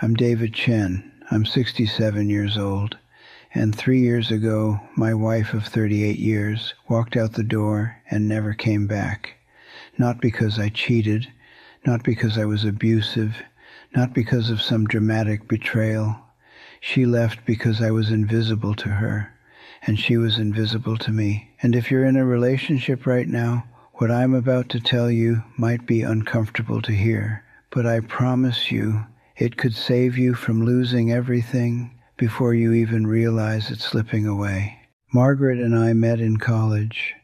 I'm David Chen. I'm 67 years old. And 3 years ago, my wife of 38 years walked out the door and never came back. Not because I cheated, not because I was abusive, not because of some dramatic betrayal. She left because I was invisible to her, and she was invisible to me. And if you're in a relationship right now, what I'm about to tell you might be uncomfortable to hear, but I promise you it could save you from losing everything before you even realize it's slipping away. Margaret and I met in college,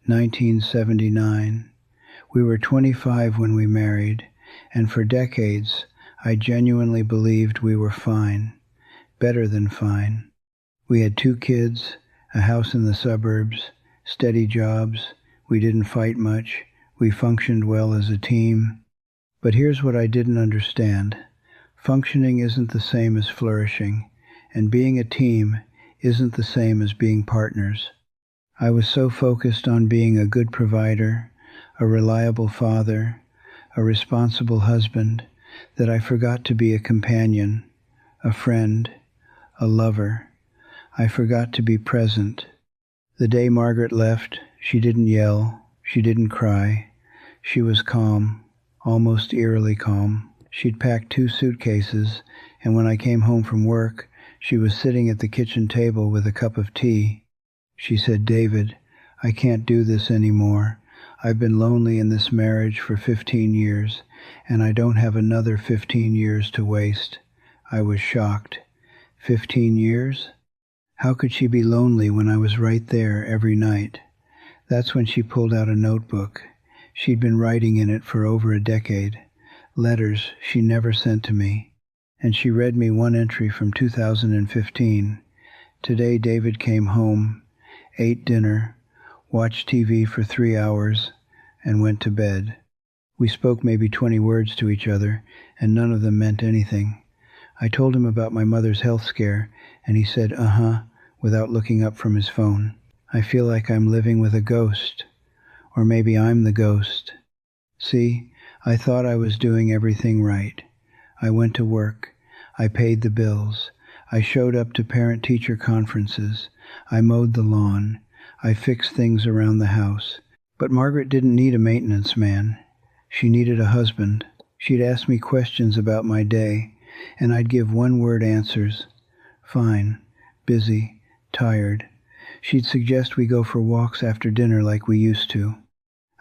1979. We were 25 when we married, and for decades, I genuinely believed we were fine, better than fine. We had 2 kids, a house in the suburbs, steady jobs. We didn't fight much. We functioned well as a team. But here's what I didn't understand. Functioning isn't the same as flourishing, and being a team isn't the same as being partners. I was so focused on being a good provider, a reliable father, a responsible husband, that I forgot to be a companion, a friend, a lover. I forgot to be present. The day Margaret left, she didn't yell, she didn't cry. She was calm, almost eerily calm. She'd packed 2 suitcases, and when I came home from work, she was sitting at the kitchen table with a cup of tea. She said, "David, I can't do this anymore. I've been lonely in this marriage for 15 years, and I don't have another 15 years to waste." I was shocked. 15 years? How could she be lonely when I was right there every night? That's when she pulled out a notebook. She'd been writing in it for over a decade. Letters she never sent to me. And she read me one entry from 2015. Today David came home, ate dinner, watched TV for 3 hours, and went to bed. We spoke maybe 20 words to each other, and none of them meant anything. I told him about my mother's health scare, and he said, "Uh-huh," without looking up from his phone. I feel like I'm living with a ghost. Or maybe I'm the ghost. See, I thought I was doing everything right. I went to work. I paid the bills. I showed up to parent-teacher conferences. I mowed the lawn. I fixed things around the house. But Margaret didn't need a maintenance man. She needed a husband. She'd ask me questions about my day, and I'd give one-word answers. Fine, busy, tired. She'd suggest we go for walks after dinner like we used to.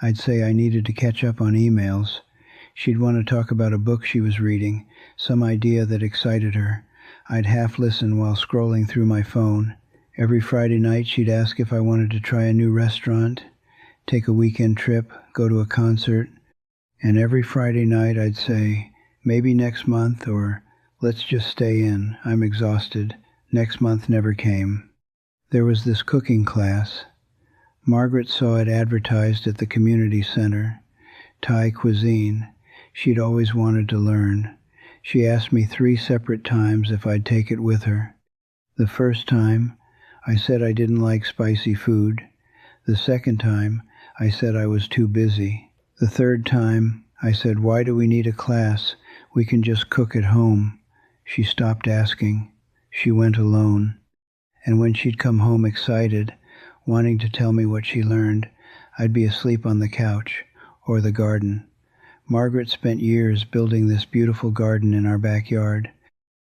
I'd say I needed to catch up on emails. She'd want to talk about a book she was reading, some idea that excited her. I'd half listen while scrolling through my phone. Every Friday night she'd ask if I wanted to try a new restaurant, take a weekend trip, go to a concert. And every Friday night I'd say, maybe next month, or let's just stay in. I'm exhausted. Next month never came. There was this cooking class. Margaret saw it advertised at the community center. Thai cuisine. She'd always wanted to learn. She asked me 3 separate times if I'd take it with her. The first time, I said I didn't like spicy food. The second time, I said I was too busy. The third time, I said, "Why do we need a class? We can just cook at home." She stopped asking. She went alone. And when she'd come home excited, wanting to tell me what she learned, I'd be asleep on the couch or the garden. Margaret spent years building this beautiful garden in our backyard.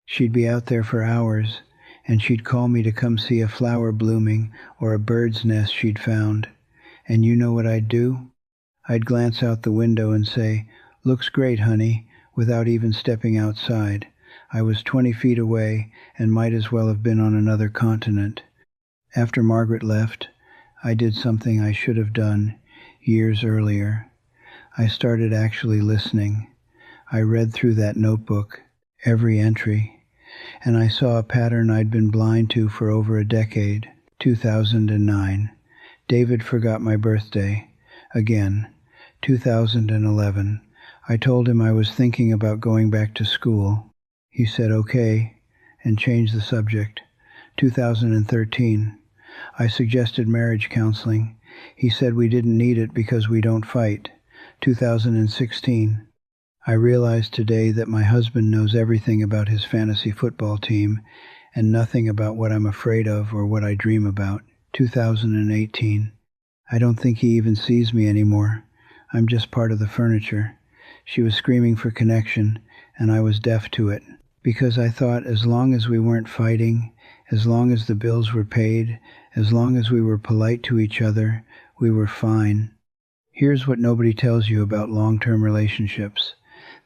She'd be out there for hours, and she'd call me to come see a flower blooming or a bird's nest she'd found. And you know what I'd do? I'd glance out the window and say, "Looks great, honey," without even stepping outside. I was 20 feet away and might as well have been on another continent. After Margaret left, I did something I should have done years earlier. I started actually listening. I read through that notebook, every entry, and I saw a pattern I'd been blind to for over a decade. 2009. David forgot my birthday. Again. 2011. I told him I was thinking about going back to school. He said okay, and changed the subject. 2013. I suggested marriage counseling. He said we didn't need it because we don't fight. 2016. I realized today that my husband knows everything about his fantasy football team and nothing about what I'm afraid of or what I dream about. 2018. I don't think he even sees me anymore. I'm just part of the furniture. She was screaming for connection, and I was deaf to it. Because I thought as long as we weren't fighting, as long as the bills were paid, as long as we were polite to each other, we were fine. Here's what nobody tells you about long-term relationships.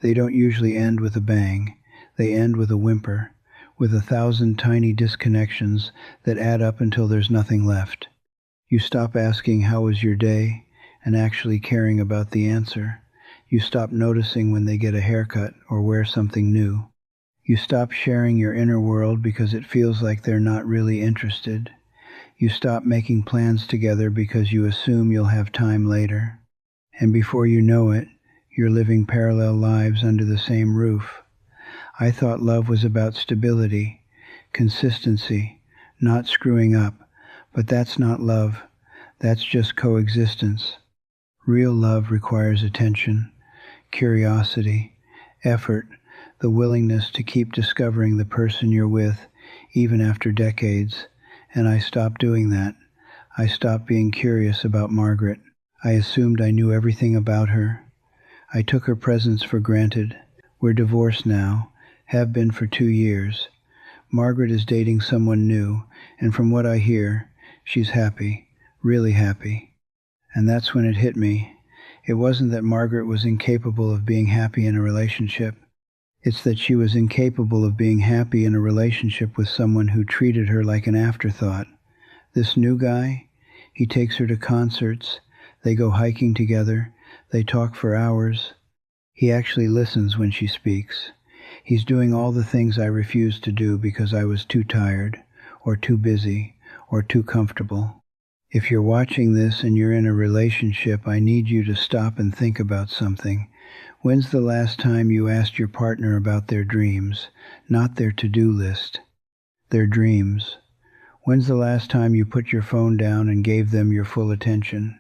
They don't usually end with a bang. They end with a whimper, with 1,000 tiny disconnections that add up until there's nothing left. You stop asking how was your day and actually caring about the answer. You stop noticing when they get a haircut or wear something new. You stop sharing your inner world because it feels like they're not really interested. You stop making plans together because you assume you'll have time later. And before you know it, you're living parallel lives under the same roof. I thought love was about stability, consistency, not screwing up, but that's not love. That's just coexistence. Real love requires attention, curiosity, effort, the willingness to keep discovering the person you're with, even after decades. And I stopped doing that. I stopped being curious about Margaret. I assumed I knew everything about her. I took her presence for granted. We're divorced now, have been for 2 years. Margaret is dating someone new, and from what I hear, she's happy, really happy. And that's when it hit me. It wasn't that Margaret was incapable of being happy in a relationship. It's that she was incapable of being happy in a relationship with someone who treated her like an afterthought. This new guy, he takes her to concerts, they go hiking together, they talk for hours. He actually listens when she speaks. He's doing all the things I refused to do because I was too tired, or too busy, or too comfortable. If you're watching this and you're in a relationship, I need you to stop and think about something. When's the last time you asked your partner about their dreams, not their to-do list, their dreams? When's the last time you put your phone down and gave them your full attention?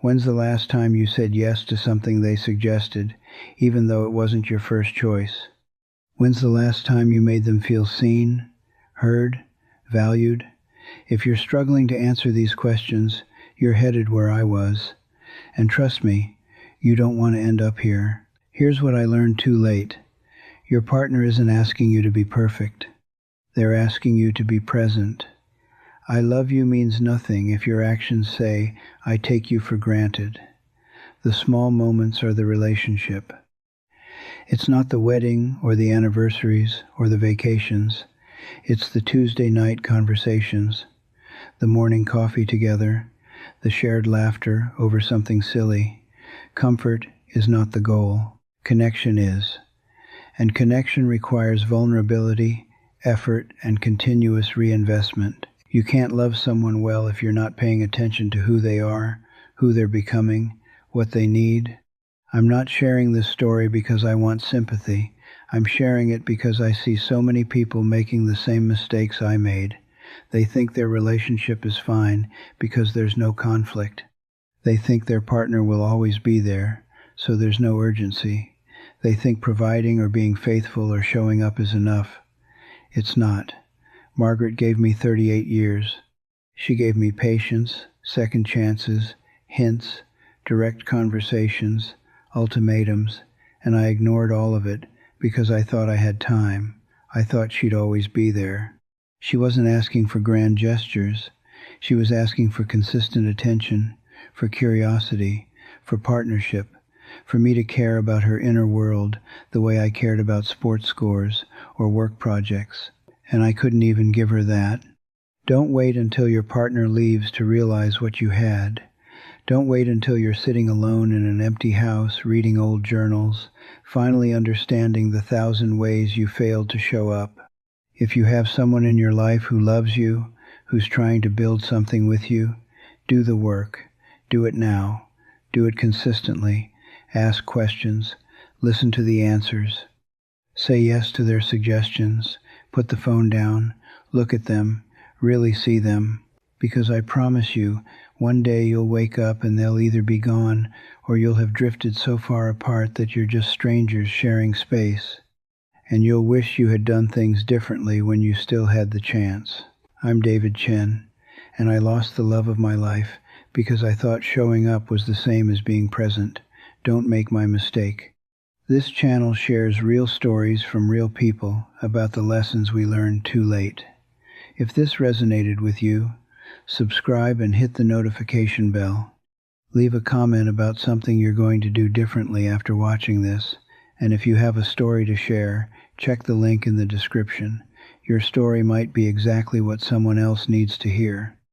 When's the last time you said yes to something they suggested, even though it wasn't your first choice? When's the last time you made them feel seen, heard, valued? If you're struggling to answer these questions, you're headed where I was. And trust me, you don't want to end up here. Here's what I learned too late. Your partner isn't asking you to be perfect. They're asking you to be present. I love you means nothing if your actions say, I take you for granted. The small moments are the relationship. It's not the wedding or the anniversaries or the vacations. It's the Tuesday night conversations, the morning coffee together, the shared laughter over something silly. Comfort is not the goal. Connection is. And connection requires vulnerability, effort, and continuous reinvestment. You can't love someone well if you're not paying attention to who they are, who they're becoming, what they need. I'm not sharing this story because I want sympathy. I'm sharing it because I see so many people making the same mistakes I made. They think their relationship is fine because there's no conflict. They think their partner will always be there, so there's no urgency. They think providing or being faithful or showing up is enough. It's not. Margaret gave me 38 years. She gave me patience, second chances, hints, direct conversations, ultimatums, and I ignored all of it because I thought I had time. I thought she'd always be there. She wasn't asking for grand gestures. She was asking for consistent attention, for curiosity, for partnership, for me to care about her inner world the way I cared about sports scores or work projects. And I couldn't even give her that. Don't wait until your partner leaves to realize what you had. Don't wait until you're sitting alone in an empty house reading old journals, finally understanding the 1,000 ways you failed to show up. If you have someone in your life who loves you, who's trying to build something with you, do the work. Do it now. Do it consistently. Ask questions. Listen to the answers. Say yes to their suggestions. Put the phone down. Look at them. Really see them. Because I promise you, One day you'll wake up and they'll either be gone or you'll have drifted so far apart that you're just strangers sharing space. And you'll wish you had done things differently when you still had the chance. I'm David Chen, and I lost the love of my life because I thought showing up was the same as being present. Don't make my mistake. This channel shares real stories from real people about the lessons we learned too late. If this resonated with you, subscribe and hit the notification bell. Leave a comment about something you're going to do differently after watching this. And if you have a story to share, check the link in the description. Your story might be exactly what someone else needs to hear.